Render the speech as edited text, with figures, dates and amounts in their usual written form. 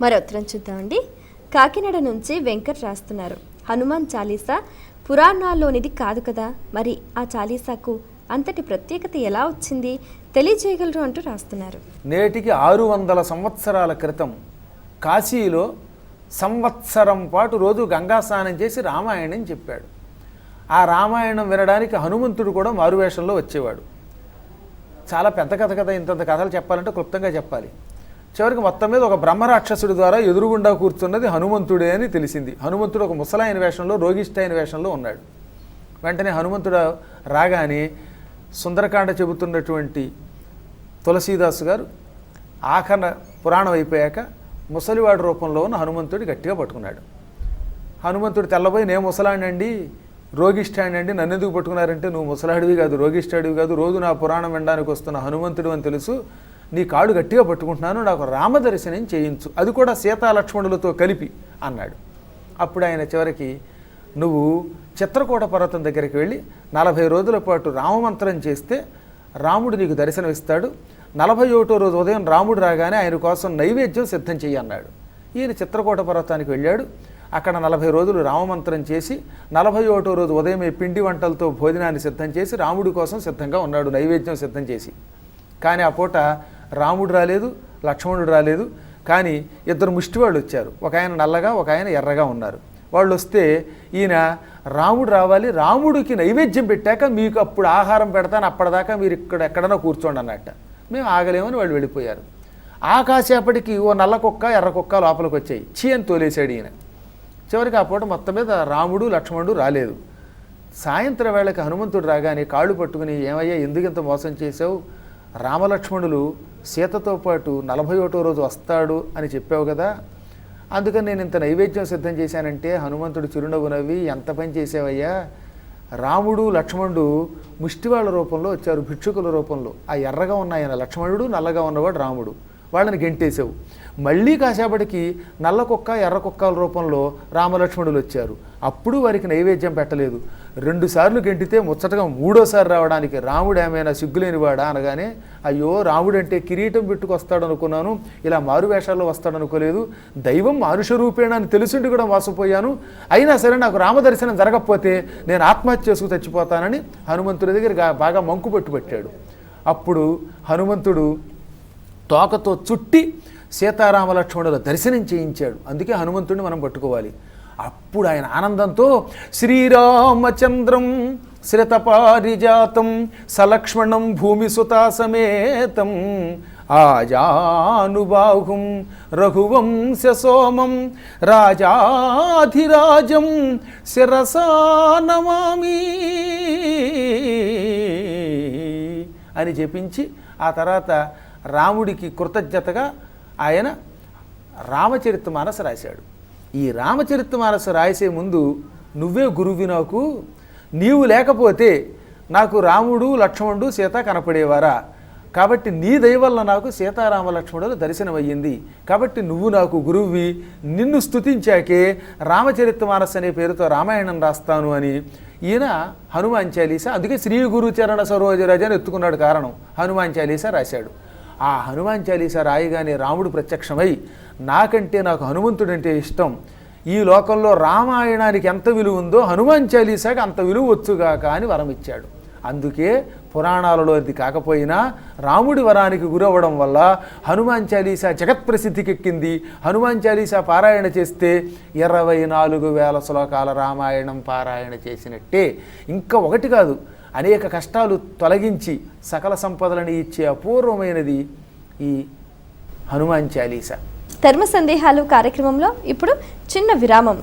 మరో ఉత్తరం చూద్దామండి. కాకినాడ నుంచి వెంకట్ రాస్తున్నారు. హనుమాన్ చాలీసా పురాణాల్లోనిది కాదు కదా, మరి ఆ చాలీసాకు అంతటి ప్రత్యేకత ఎలా వచ్చింది తెలియజేయగలరు అంటూ రాస్తున్నారు. నేటికి 600 సంవత్సరాల క్రితం కాశీలో సంవత్సరం పాటు రోజు గంగా స్నానం చేసి రామాయణం చెప్పాడు. ఆ రామాయణం వినడానికి హనుమంతుడు కూడా మారువేషంలో వచ్చేవాడు. చాలా పెద్ద కథ కదా, ఇంతంత కథలు చెప్పాలంటే క్లుప్తంగా చెప్పాలి. చివరికి మొత్తం మీద ఒక బ్రహ్మరాక్షసుడి ద్వారా ఎదురుగుండా కూర్చున్నది హనుమంతుడే అని తెలిసింది. హనుమంతుడు ఒక ముసలాయన వేషంలో, రోగిష్ఠైన వేషంలో ఉన్నాడు. వెంటనే హనుమంతుడు రాగానే సుందరకాండ చెబుతున్నటువంటి తులసీదాసు గారు ఆఖరణ పురాణం అయిపోయాక ముసలివాడి రూపంలో ఉన్న హనుమంతుడి గట్టిగా పట్టుకున్నాడు. హనుమంతుడు తెల్లబోయి, నేను ముసలాడినండి, రోగిష్ఠాడినండి, నన్ను ఎందుకు పట్టుకున్నారంటే, నువ్వు ముసలాడివి కాదు, రోగిష్ఠాడివి కాదు, రోజు నా పురాణం వినడానికి వస్తున్న హనుమంతుడు అని తెలుసు, నీ కాడు గట్టిగా పట్టుకుంటున్నాను, నాకు రామదర్శనం చేయించు, అది కూడా సీతాలక్ష్మణులతో కలిపి అన్నాడు. అప్పుడు ఆయన చివరికి, నువ్వు చిత్రకూట పర్వతం దగ్గరికి వెళ్ళి 40 రోజుల పాటు రామమంత్రం చేస్తే రాముడు నీకు దర్శనమిస్తాడు. 41వ రోజు ఉదయం రాముడు రాగానే ఆయన కోసం నైవేద్యం సిద్ధం చెయ్యి అన్నాడు. ఈయన చిత్రకూట పర్వతానికి వెళ్ళాడు. అక్కడ 40 రోజులు రామమంత్రం చేసి 41వ రోజు ఉదయమే పిండి వంటలతో భోజనాన్ని సిద్ధం చేసి రాముడి కోసం సిద్ధంగా ఉన్నాడు, నైవేద్యం సిద్ధం చేసి. కానీ ఆ పూట రాముడు రాలేదు, లక్ష్మణుడు రాలేదు. కానీ 2 ముష్టివాళ్ళు వచ్చారు. ఒక ఆయన నల్లగా, ఒక ఆయన ఎర్రగా ఉన్నారు. వాళ్ళు వస్తే ఈయన, రాముడు రావాలి, రాముడికి నైవేద్యం పెట్టాక మీకు అప్పుడు ఆహారం పెడతాను, అప్పటిదాకా మీరు ఇక్కడ ఎక్కడైనా కూర్చోండి అన్నట్ట. మేము ఆగలేమని వాళ్ళు వెళ్ళిపోయారు. కాసేపటికి ఓ నల్ల కుక్క, ఎర్ర కుక్క లోపలికి వచ్చాయి. చీ అని తోలేశాడు ఈయన. చివరికి ఆ పూట మొత్తం మీద రాముడు లక్ష్మణుడు రాలేదు. సాయంత్రం వేళకి హనుమంతుడు రాగానే కాళ్ళు పట్టుకుని, ఏమయ్యా ఎందుకింత మోసం చేసావు, రామలక్ష్మణులు సీతతో పాటు 41వ రోజు వస్తాడు అని చెప్పావు కదా, అందుకని నేను ఇంత నైవేద్యం సిద్ధం చేశానంటే, హనుమంతుడు చిరునవ్వు నవ్వి, ఎంత పని చేసావయ్యా, రాముడు లక్ష్మణుడు ముష్టివాళ్ళ రూపంలో వచ్చారు, భిక్షుకుల రూపంలో. ఆ ఎర్రగా ఉన్న ఆయన లక్ష్మణుడు, నల్లగా ఉన్నవాడు రాముడు. వాళ్ళని గెంటేసావు. మళ్ళీ కాసేపటికి నల్ల కుక్క, ఎర్ర కుక్కల రూపంలో రామలక్ష్మణులు వచ్చారు. అప్పుడు వారికి నైవేద్యం పెట్టలేదు. 2 సార్లు గెంటితే ముచ్చటగా 3వసారి రావడానికి రాముడు ఏమైనా సిగ్గులేనివాడా అనగానే, అయ్యో రాముడంటే కిరీటం పెట్టుకొస్తాడు అనుకున్నాను, ఇలా మారువేషాల్లో వస్తాడు అనుకోలేదు, దైవం మానుష రూపేణ అని తెలుసుండి కూడా మోసపోయాను, అయినా సరే నాకు రామదర్శనం జరగకపోతే నేను ఆత్మహత్య చేసుకు చచ్చిపోతానని హనుమంతుడి దగ్గర బాగా మంకు పట్టుబట్టాడు. అప్పుడు హనుమంతుడు తోకతో చుట్టి సీతారామలక్ష్మణుల దర్శనం చేయించాడు. అందుకే హనుమంతుడిని మనం పట్టుకోవాలి. అప్పుడు ఆయన ఆనందంతో, శ్రీరామచంద్రం శ్రితపారిజాతం సలక్ష్మణం భూమిసుతా సమేతం ఆజానుబాహుం రఘువంశ సోమం రాజాధిరాజం శిరసా నమామి అని చెప్పించి, ఆ తర్వాత రాముడికి కృతజ్ఞతగా ఆయన రామచరితమానస రాశాడు. ఈ రామచరితమానస రాసే ముందు, నువ్వే గురువి నాకు, నీవు లేకపోతే నాకు రాముడు లక్ష్మణుడు సీత కనపడేవారా, కాబట్టి నీ దయ వల్ల నాకు సీతారామ లక్ష్మణుల దర్శనమయ్యింది, కాబట్టి నువ్వు నాకు గురువువి, నిన్ను స్తుతించాకే రామచరితమానస అనే పేరుతో రామాయణం రాస్తాను అని ఈయన హనుమాన్ చాలీసా, అందుకే శ్రీ గురు చరణ సరోజరజ అని ఎత్తుకున్నాడు కారణం, హనుమాన్ చాలీసా రాశాడు. ఆ హనుమాన్ చాలీసా రాయగానే రాముడు ప్రత్యక్షమై, నాకంటే నాకు హనుమంతుడంటే ఇష్టం, ఈ లోకంలో రామాయణానికి ఎంత విలువ ఉందో హనుమాన్ చాలీసాకి అంత విలువ వచ్చుగాక అని వరం ఇచ్చాడు. అందుకే పురాణాలలో అది కాకపోయినా రాముడి వరానికి గురవ్వడం వల్ల హనుమాన్ చాలీసా జగత్ప్రసిద్ధికెక్కింది. హనుమాన్ చాలీసా పారాయణ చేస్తే 24,000 శ్లోకాల రామాయణం పారాయణ చేసినట్టే. ఇంకా ఒకటి కాదు, అనేక కష్టాలు తొలగించి సకల సంపదలను ఇచ్చే అపూర్వమైనది ఈ హనుమాన్ చాలీసా. ధర్మ సందేహాలు కార్యక్రమంలో ఇప్పుడు చిన్న విరామం.